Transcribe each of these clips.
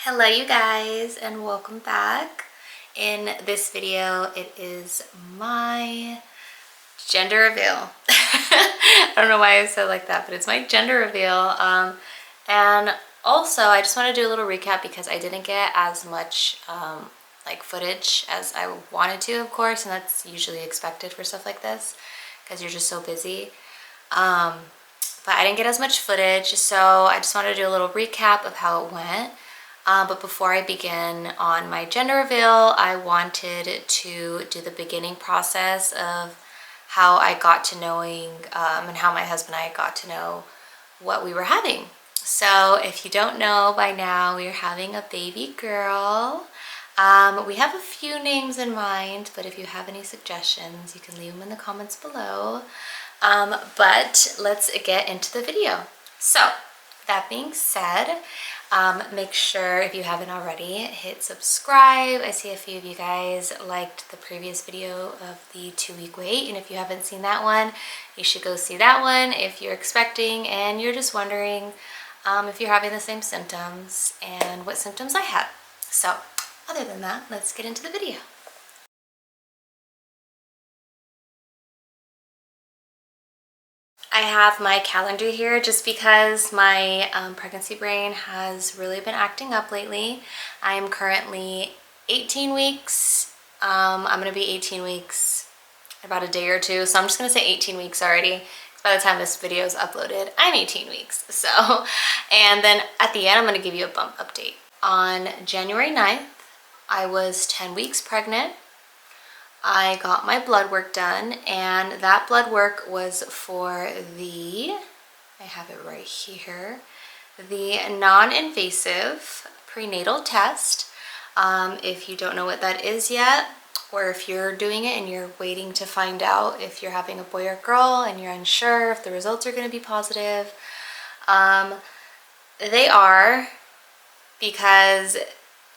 Hello you guys and welcome back. In this video it is my gender reveal. I don't know why I said it like that, but it's my gender reveal. And also I just want to do a little recap because I didn't get as much like footage as I wanted to, of course, and that's usually expected for stuff like this because you're just so busy. But I didn't get as much footage, so I just wanted to do a little recap of how it went. But before I begin on my gender reveal, I wanted to do the beginning process of how I got to knowing and how my husband and I got to know what we were having. So if you don't know by now, we are having a baby girl. We have a few names in mind, but if you have any suggestions, you can leave them in the comments below. But let's get into the video. So that being said, make sure, if you haven't already, hit subscribe. I see a few of you guys liked the previous video of the 2-week wait, and if you haven't seen that one, you should go see that one if you're expecting and you're just wondering if you're having the same symptoms and what symptoms I had. So other than that, let's get into the video. I have my calendar here just because my pregnancy brain has really been acting up lately. I am currently 18 weeks. I'm going to be 18 weeks in about a day or two, so I'm just going to say 18 weeks already. By the time this video is uploaded, I'm 18 weeks. So, and then at the end, I'm going to give you a bump update. On January 9th, I was 10 weeks pregnant. I got my blood work done, and that blood work was for the, I have it right here, the non-invasive prenatal test. If you don't know what that is yet, or if you're doing it and you're waiting to find out if you're having a boy or girl and you're unsure if the results are going to be positive, they are, because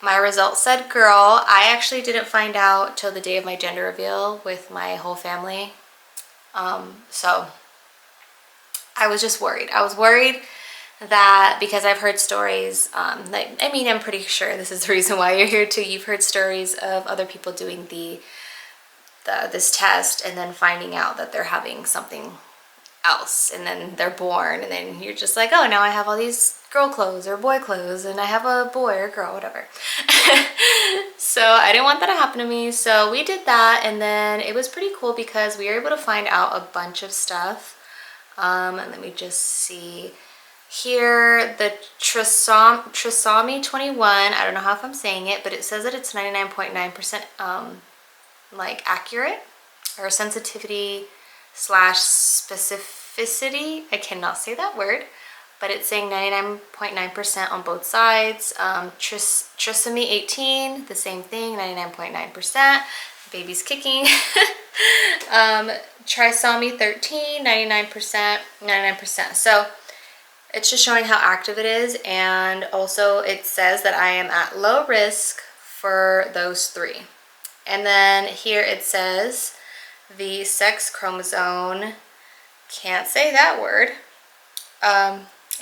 my results said girl. I actually didn't find out till the day of my gender reveal with my whole family. So I was just worried. I was worried that, because I've heard stories, I'm pretty sure this is the reason why you're here too. You've heard stories of other people doing this test and then finding out that they're having something else, and then they're born, and then you're just like, oh, now I have all these girl clothes or boy clothes, and I have a boy or girl, whatever. So I didn't want that to happen to me, so we did that, and then it was pretty cool because we were able to find out a bunch of stuff. And let me just see here, the trisomy 21, I don't know how if I'm saying it, but it says that it's 99.9% like accurate, or sensitivity / specificity. I cannot say that word, but it's saying 99.9% on both sides. Trisomy 18, the same thing, 99.9%. Baby's kicking. Trisomy 13, 99%, 99%. So it's just showing how active it is, and also it says that I am at low risk for those three. And then here it says the sex chromosome, can't say that word.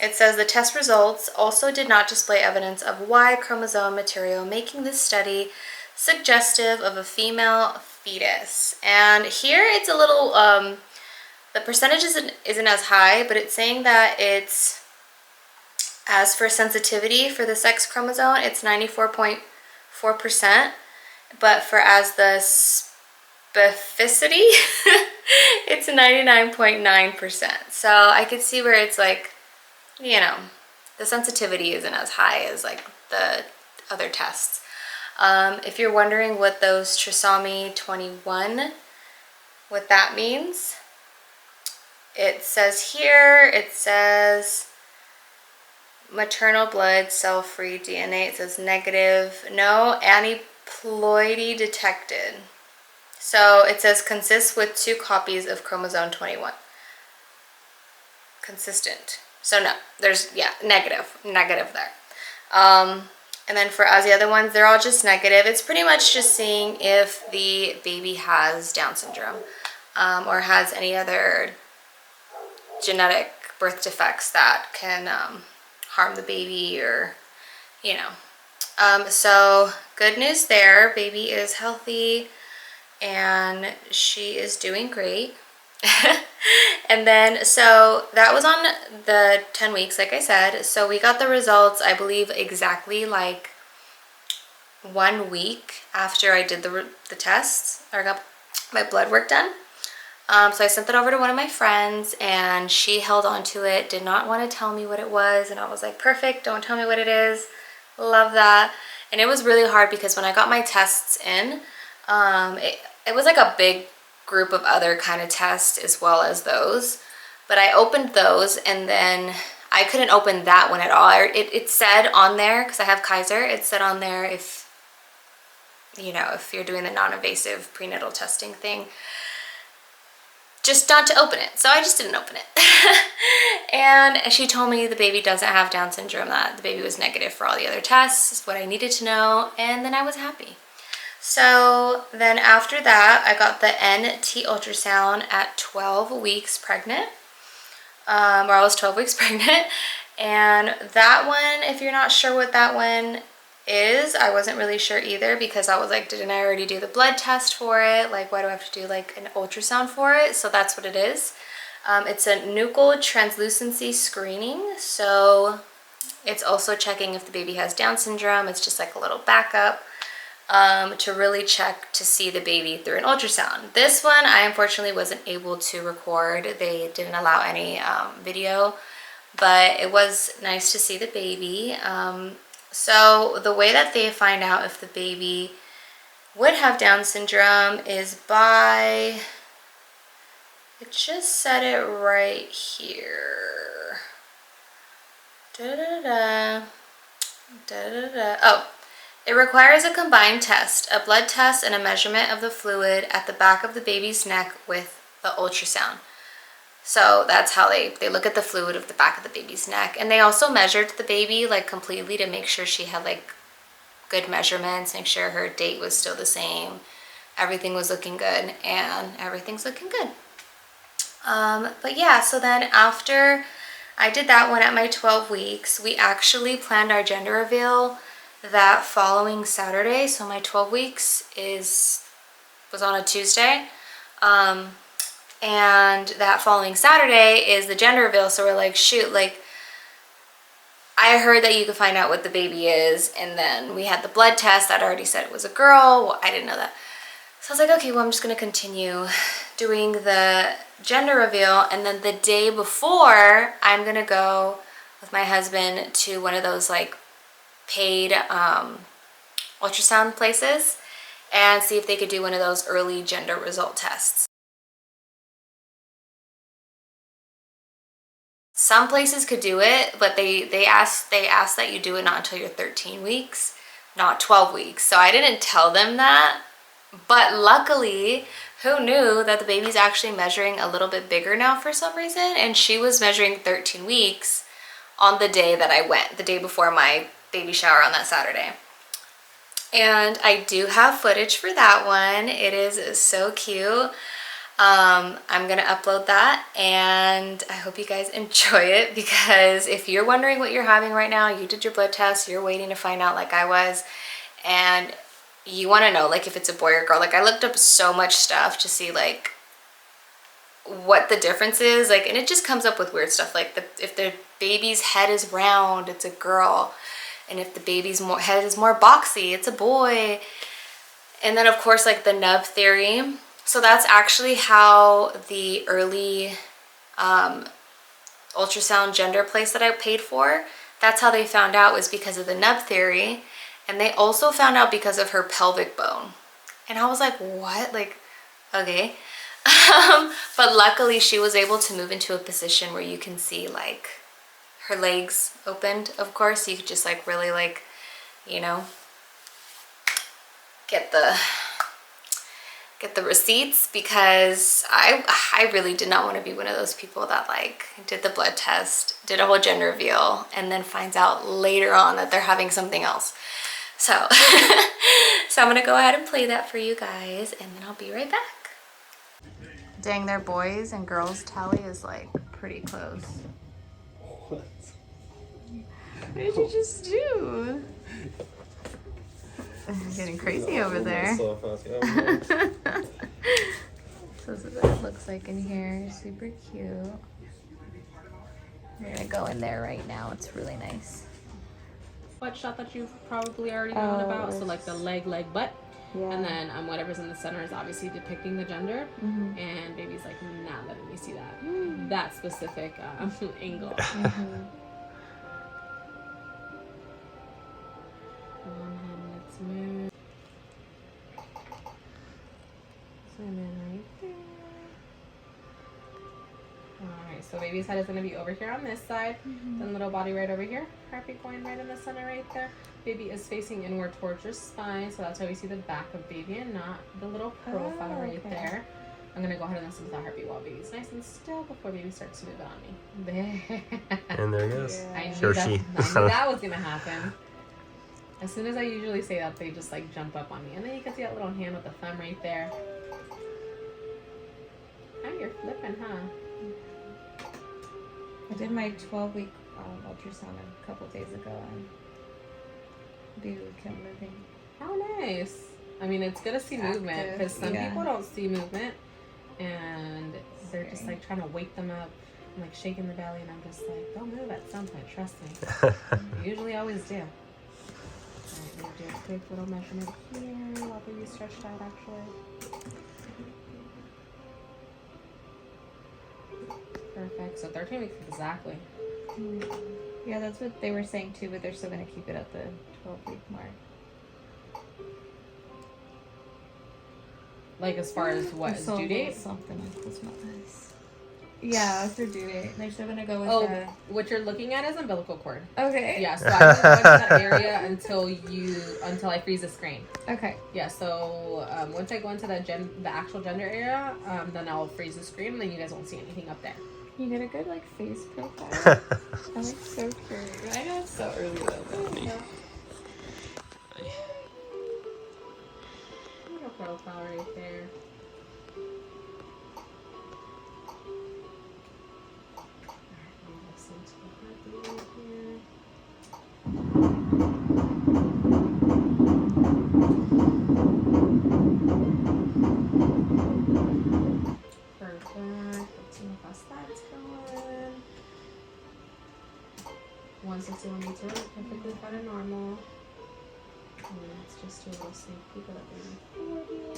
It says the test results also did not display evidence of Y chromosome material, making this study suggestive of a female fetus. And here it's a little, the percentage isn't as high, but it's saying that it's, as for sensitivity for the sex chromosome, it's 94.4%, but for as the specificity, it's 99.9%. So I could see where it's like, you know, the sensitivity isn't as high as like the other tests. If you're wondering what those trisomy 21, what that means, it says here, it says maternal blood cell-free DNA. It says negative, no aneuploidy detected. So it says consists with 2 copies of chromosome 21. Consistent. So no, there's, yeah, negative there. And then for as the other ones, they're all just negative. It's pretty much just seeing if the baby has Down syndrome or has any other genetic birth defects that can harm the baby, or, you know, So good news there. Baby is healthy and she is doing great. And then, so that was on the 10 weeks, like I said. So we got the results, I believe, exactly like 1 week after I did the tests, or got my blood work done. So I sent that over to one of my friends and she held on to it, did not want to tell me what it was. And I was like, perfect, don't tell me what it is. Love that. And it was really hard because when I got my tests in, it was like a big group of other kind of tests as well as those. But I opened those and then I couldn't open that one at all. It said on there, because I have Kaiser, it said on there if, you know, if you're doing the non-invasive prenatal testing thing, just not to open it. So I just didn't open it. And she told me the baby doesn't have Down syndrome, that the baby was negative for all the other tests, what I needed to know, and then I was happy. So then after that, I got the NT ultrasound at 12 weeks pregnant, or I was 12 weeks pregnant. And that one, if you're not sure what that one is, I wasn't really sure either, because I was like, didn't I already do the blood test for it? Like, why do I have to do like an ultrasound for it? So that's what it is. It's a nuchal translucency screening. So it's also checking if the baby has Down syndrome. It's just like a little backup to really check to see the baby through an ultrasound. This one I unfortunately wasn't able to record. They didn't allow any video, but it was nice to see the baby. So the way that they find out if the baby would have Down syndrome is by, it just said it right here. Oh, it requires a combined test, a blood test and a measurement of the fluid at the back of the baby's neck with the ultrasound. So that's how they look at the fluid of the back of the baby's neck. And they also measured the baby like completely to make sure she had like good measurements, make sure her date was still the same. Everything was looking good, and everything's looking good. But yeah, so then after I did that one at my 12 weeks, we actually planned our gender reveal that following Saturday. So my 12 weeks was on a Tuesday. And that following Saturday is the gender reveal. So we're like, shoot, like, I heard that you could find out what the baby is. And then we had the blood test that already said it was a girl. Well, I didn't know that. So I was like, okay, well, I'm just going to continue doing the gender reveal. And then the day before, I'm going to go with my husband to one of those like paid ultrasound places and see if they could do one of those early gender result tests. Some places could do it, but they ask that you do it not until you're 13 weeks, not 12 weeks. So I didn't tell them that, but luckily, who knew that the baby's actually measuring a little bit bigger now for some reason, and she was measuring 13 weeks on the day that I went, the day before my baby shower on that Saturday. And I do have footage for that one. It is so cute. I'm gonna upload that, and I hope you guys enjoy it, because if you're wondering what you're having right now, you did your blood test, you're waiting to find out like I was, and you want to know like if it's a boy or girl. Like I looked up so much stuff to see like what the difference is, like, and it just comes up with weird stuff like if the baby's head is round, it's a girl, and if the baby's head is more boxy, it's a boy. And then of course like the nub theory. So that's actually how the early ultrasound gender place that I paid for, that's how they found out, was because of the nub theory. And they also found out because of her pelvic bone. And I was like, what? Like, okay. But luckily she was able to move into a position where you can see like her legs opened, of course. So you could just like really like, you know, get the receipts, because I really did not want to be one of those people that like did the blood test, did a whole gender reveal, and then finds out later on that they're having something else. So, so I'm gonna go ahead and play that for you guys, and then I'll be right back. Dang, their boys and girls tally is like pretty close. What? What did you just do? getting crazy over there. So this is what it looks like in here. Super cute. We're gonna go in there right now. It's really nice. Butt shot that you've probably already known about. So like the leg, butt. Yeah. And then whatever's in the center is obviously depicting the gender. And baby's like not letting me see that. That specific angle. Let's move. Zoom in right there. Alright, so baby's head is going to be over here on this side. Then little body right over here. Heartbeat going right in the center right there. Baby is facing inward towards your spine, so that's why we see the back of baby and not the little profile right there. I'm going to go ahead and listen to the heartbeat while baby's nice and still before baby starts to move it on me. There. And there he goes. Yeah. I knew that was going to happen. As soon as I usually say that, they just like jump up on me. And then you can see that little hand with the thumb right there. Oh, you're flipping, huh? I did my 12-week ultrasound a couple days ago and baby kept moving. How nice. I mean, it's good to see movement because some people don't see movement and they're just like trying to wake them up and like shaking the belly, and I'm just like, they'll move at some point, trust me. They usually always do. Alright, we'll do a quick little measurement here while baby's stretched out actually. Perfect. So 13 weeks exactly. Yeah, that's what they were saying too, but they're still going to keep it at the 12-week mark. Like as far as what is due date? Something like this. Yeah, it's their due date. They're still going to go with what you're looking at is umbilical cord. Okay. Yeah, so I won't go into that area until I freeze the screen. Okay. Yeah, so once I go into the actual gender area, then I'll freeze the screen, and then you guys won't see anything up there. You get a good like face profile. I'm like so curious. I know it's so early though. But, Little profile right there. Listen to the heartbeat right here. Perfect. Let's see how fast that's going. 161 beats a minute, perfectly fine and normal. And let's just do a little sneak peek of that baby 40 right here.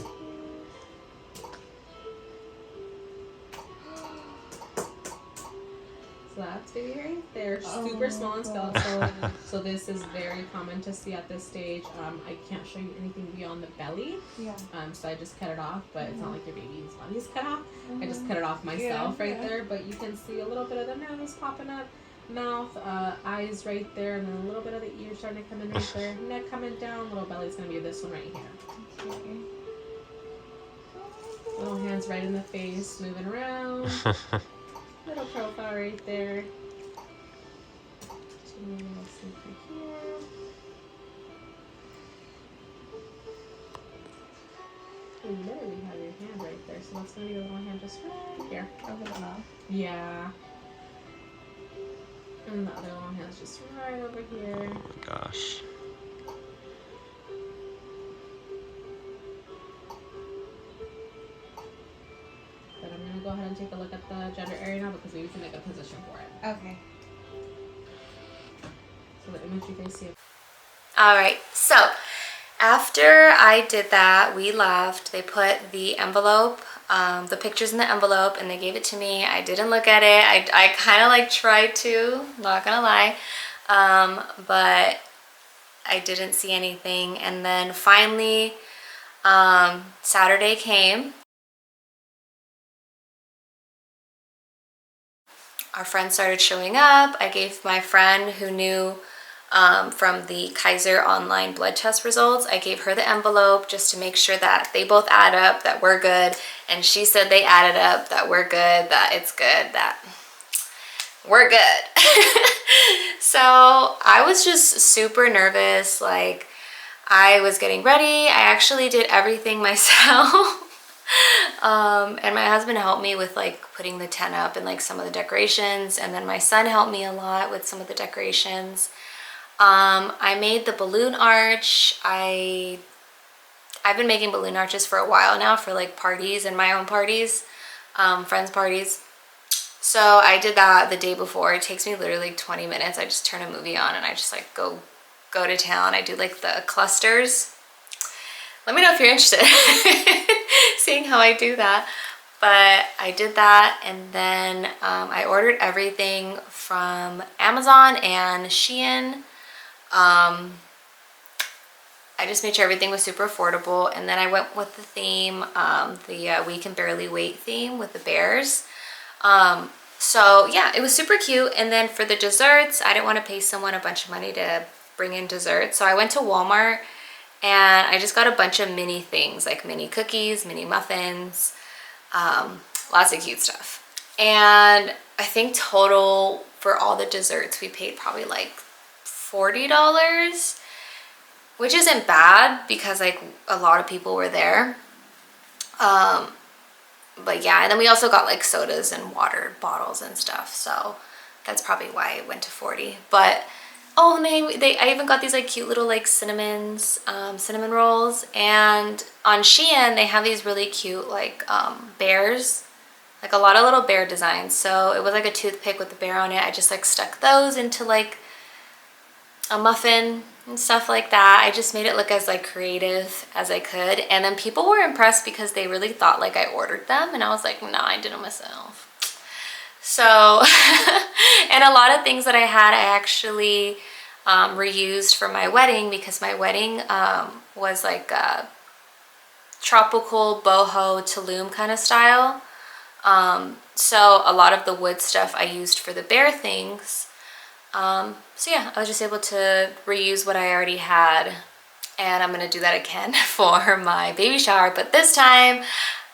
So that's baby right there. Super small and skeletal. So this is very common to see at this stage. I can't show you anything beyond the belly. Yeah. So I just cut it off, but it's not like your baby's body's cut off. I just cut it off myself right there. But you can see a little bit of the nose popping up, mouth, eyes right there, and then a little bit of the ear starting to come in right there. Neck coming down. Little belly's gonna be this one right here. Okay. Little hands right in the face, moving around. Little profile right there. Let's see through here. You literally have your hand right there, so that's gonna be a little hand just right here. over the mouth. Yeah. And the other little hand's just right over here. Gosh. But I'm gonna go ahead and take a look at the gender area now because we can make a position for it. Okay. So the image you guys see. All right, so after I did that, we left. They put the envelope, the pictures in the envelope, and they gave it to me. I didn't look at it. I kind of like tried to, not gonna lie, but I didn't see anything. And then finally, Saturday came. Our friends started showing up. I gave my friend who knew from the Kaiser online blood test results, I gave her the envelope just to make sure that they both add up, that we're good. And she said they added up, that we're good, that it's good, that we're good. So I was just super nervous. Like, I was getting ready. I actually did everything myself. And my husband helped me with like putting the tent up and like some of the decorations, and then my son helped me a lot with some of the decorations. I made the balloon arch. I've been making balloon arches for a while now for like parties and my own parties, friends' parties. So I did that the day before. It takes me literally 20 minutes. I just turn a movie on and I just like go to town. I do like the clusters. Let me know if you're interested seeing how I do that. But I did that, and then I ordered everything from Amazon and Shein. I just made sure everything was super affordable, and then I went with the theme, the We Can Barely Wait theme with the bears. So yeah, it was super cute. And then for the desserts, I didn't want to pay someone a bunch of money to bring in desserts, so I went to Walmart and I just got a bunch of mini things, like mini cookies, mini muffins, lots of cute stuff. And I think total for all the desserts we paid probably like $40, which isn't bad because like a lot of people were there. But yeah, and then we also got like sodas and water bottles and stuff, so that's probably why it went to 40. But oh, and I even got these like cute little like cinnamon rolls. And on Shein they have these really cute like bears, like a lot of little bear designs. So it was like a toothpick with the bear on it. I just like stuck those into like a muffin and stuff like that. I just made it look as like creative as I could, and then people were impressed because they really thought like I ordered them, and I was like, no, I did it myself. So and a lot of things that I had I actually reused for my wedding, because my wedding was like a tropical boho Tulum kind of style. So a lot of the wood stuff I used for the bear things. So yeah, I was just able to reuse what I already had, and I'm gonna do that again for my baby shower, but this time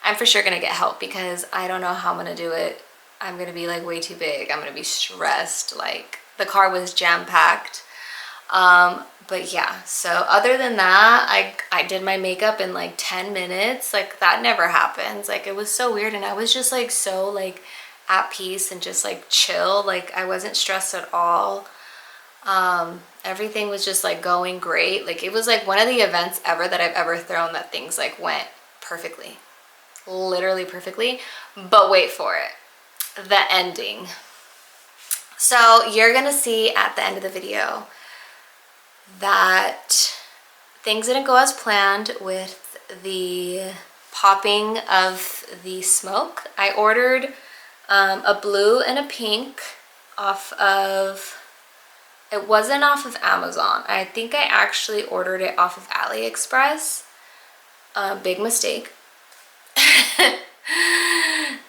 I'm for sure gonna get help because I don't know how I'm gonna do it. I'm gonna be like way too big. I'm gonna be stressed. Like the car was jam-packed. But yeah, so other than that, I did my makeup in like 10 minutes. Like that never happens. Like it was so weird, and I was just like so like at peace and just like chill. Like I wasn't stressed at all. Everything was just like going great. Like it was like one of the events ever that I've ever thrown that things like went perfectly, literally perfectly. But wait for it, the ending. So you're gonna see at the end of the video that things didn't go as planned with the popping of the smoke. I ordered a blue and a pink off of, it wasn't off of Amazon. I think I actually ordered it off of AliExpress. Big mistake.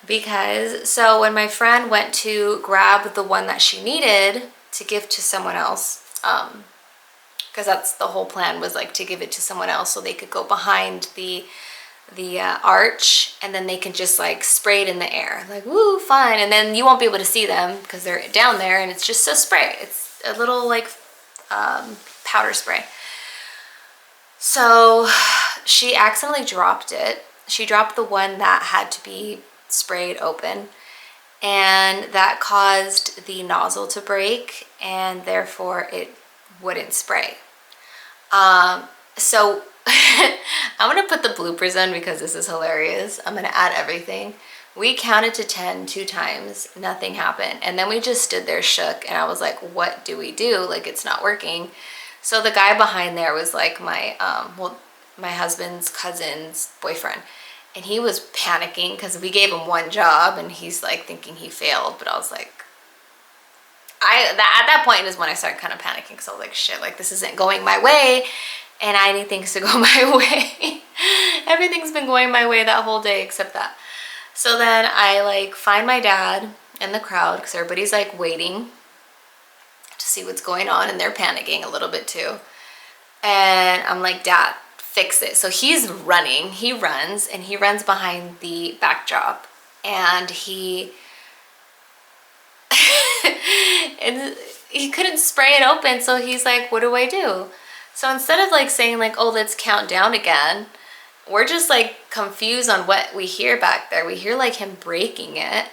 Because so when my friend went to grab the one that she needed to give to someone else, because that's the whole plan, was like to give it to someone else so they could go behind the arch, and then they can just like spray it in the air, like woo, fun. And then you won't be able to see them because they're down there, and it's just a spray. It's a little like powder spray. So she accidentally dropped it. She dropped the one that had to be sprayed open, and that caused the nozzle to break, and therefore it wouldn't spray. So I'm gonna put the bloopers in because this is hilarious. I'm gonna add everything. We counted to 10 2 times, nothing happened, and then we just stood there shook, and I was like, what do we do? Like it's not working. So the guy behind there was like my my husband's cousin's boyfriend, and he was panicking because we gave him one job and he's like thinking he failed. But I was like, at that point is when I started kind of panicking, because I was like, shit, like this isn't going my way, and I need things to go my way. Everything's been going my way that whole day except that. So then I like find my dad in the crowd because everybody's like waiting to see what's going on, and they're panicking a little bit too. And I'm like, Dad, fix it. So he's running, he runs behind the backdrop, and he couldn't spray it open. So he's like, what do I do? So instead of like saying like, oh, let's count down again, we're just like confused on what we hear back there. We hear like him breaking it,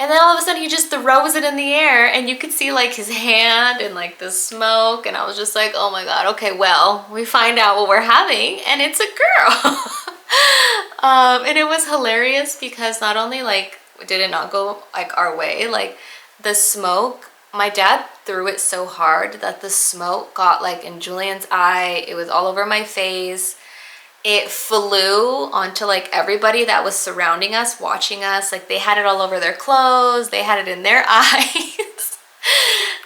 And then all of a sudden he just throws it in the air and you could see like his hand and like the smoke. And I was just like, oh my God, okay, well, we find out what we're having and it's a girl. And it was hilarious because not only like did it not go like our way, like the smoke, my dad threw it so hard that the smoke got like in Julian's eye. It was all over my face. It flew onto like everybody that was surrounding us, watching us. Like they had it all over their clothes. They had it in their eyes.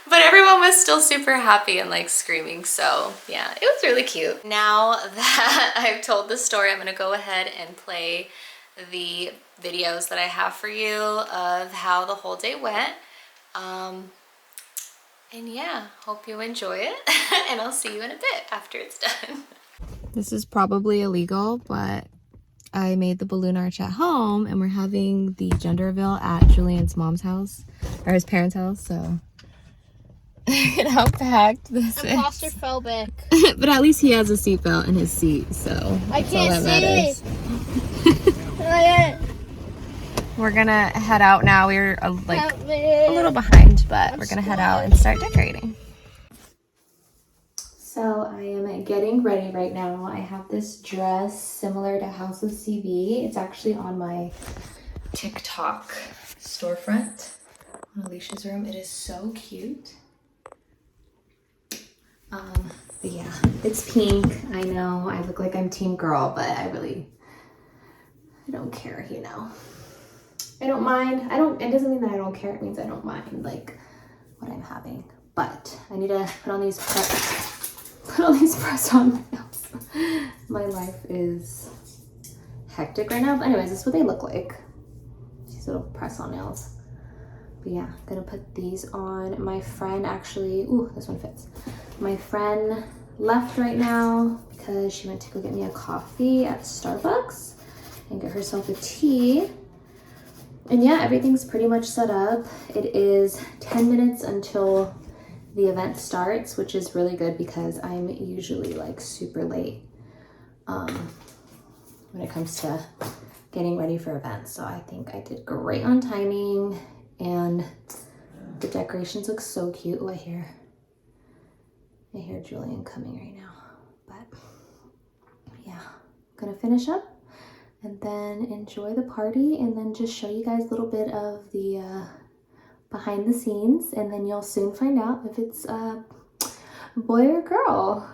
But everyone was still super happy and like screaming. So yeah, it was really cute. Now that I've told the story, I'm gonna go ahead and play the videos that I have for you of how the whole day went. And yeah, hope you enjoy it. And I'll see you in a bit after it's done. This is probably illegal, but I made the balloon arch at home and we're having the gender reveal at Julian's mom's house, or his parents' house, so look at how packed this is. I'm claustrophobic. But at least he has a seatbelt in his seat, so I can't see. We're gonna head out now. We're like a little behind, but we're gonna head out and start decorating. So I am getting ready right now. I have this dress similar to House of CB. It's actually on my TikTok storefront on Alicia's room. It is so cute. But yeah, it's pink. I know I look like I'm team girl, but I don't care, you know. I don't mind. It doesn't mean that I don't care. It means I don't mind like what I'm having. But I need to put on these press-on nails. My life is hectic right now. But anyways, this is what they look like. These little press-on nails. But yeah, I'm gonna put these on. My friend actually, ooh, this one fits. My friend left right now because she went to go get me a coffee at Starbucks and get herself a tea. And yeah, everything's pretty much set up. It is 10 minutes until the event starts, which is really good because I'm usually like super late when it comes to getting ready for events. So I think I did great on timing and the decorations look so cute. Oh, I hear Julian coming right now. But yeah, I'm gonna finish up and then enjoy the party and then just show you guys a little bit of the behind the scenes, and then you'll soon find out if it's a boy or girl.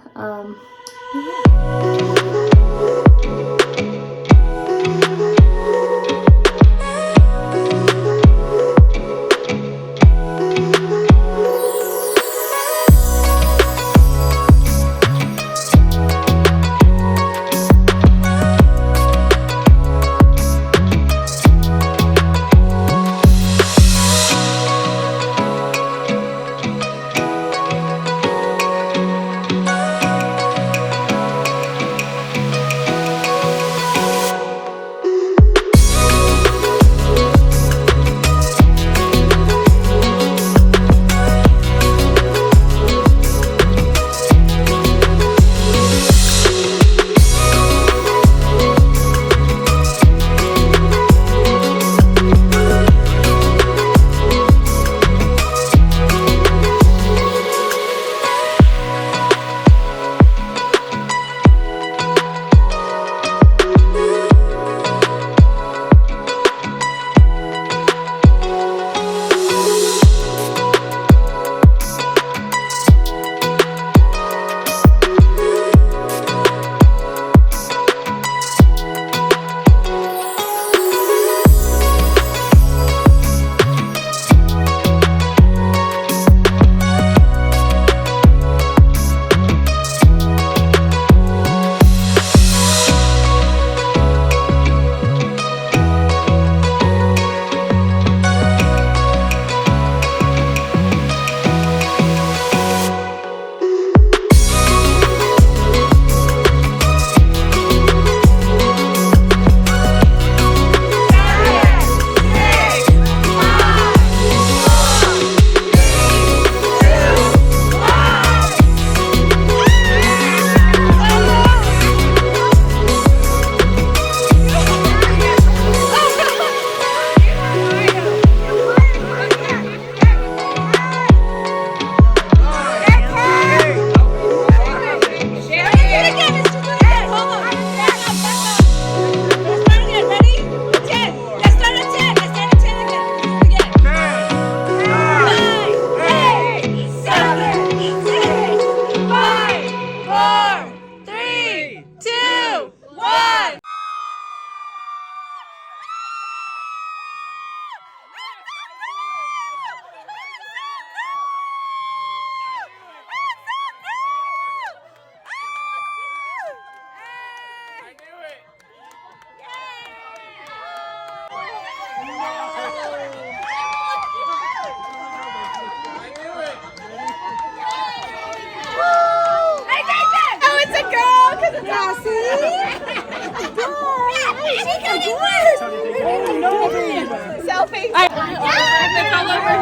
Selfie. It's all over.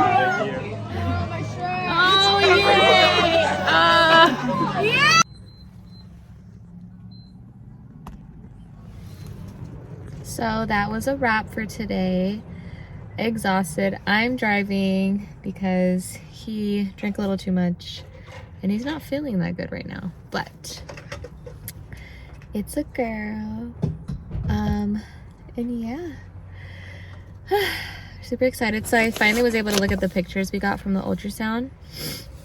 Oh, yay! So that was a wrap for today. Exhausted. I'm driving because he drank a little too much and he's not feeling that good right now, but it's a girl. And yeah, super excited. So I finally was able to look at the pictures we got from the ultrasound,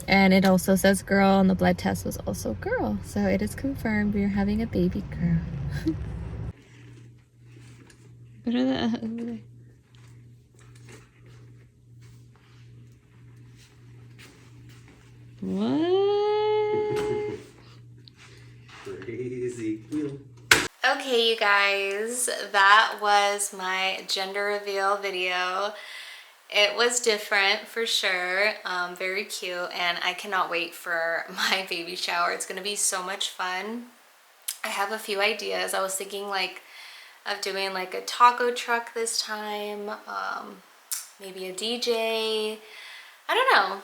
and it also says girl, and the blood test was also girl. So it is confirmed we are having a baby girl. What are the... What? Crazy wheel. Okay, you guys, that was my gender reveal video. It was different for sure, very cute, and I cannot wait for my baby shower. It's gonna be so much fun. I have a few ideas. I was thinking like of doing like a taco truck this time, maybe a DJ, I don't know.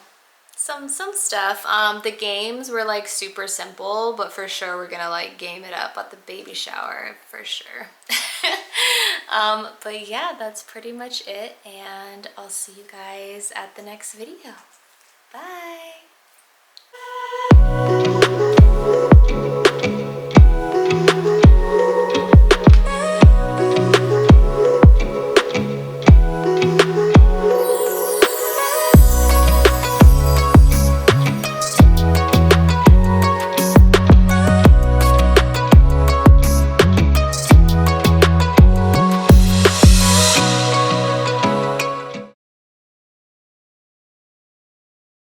Some stuff. The games were like super simple, but for sure we're gonna like game it up at the baby shower for sure. But yeah, that's pretty much it, and I'll see you guys at the next video. Bye.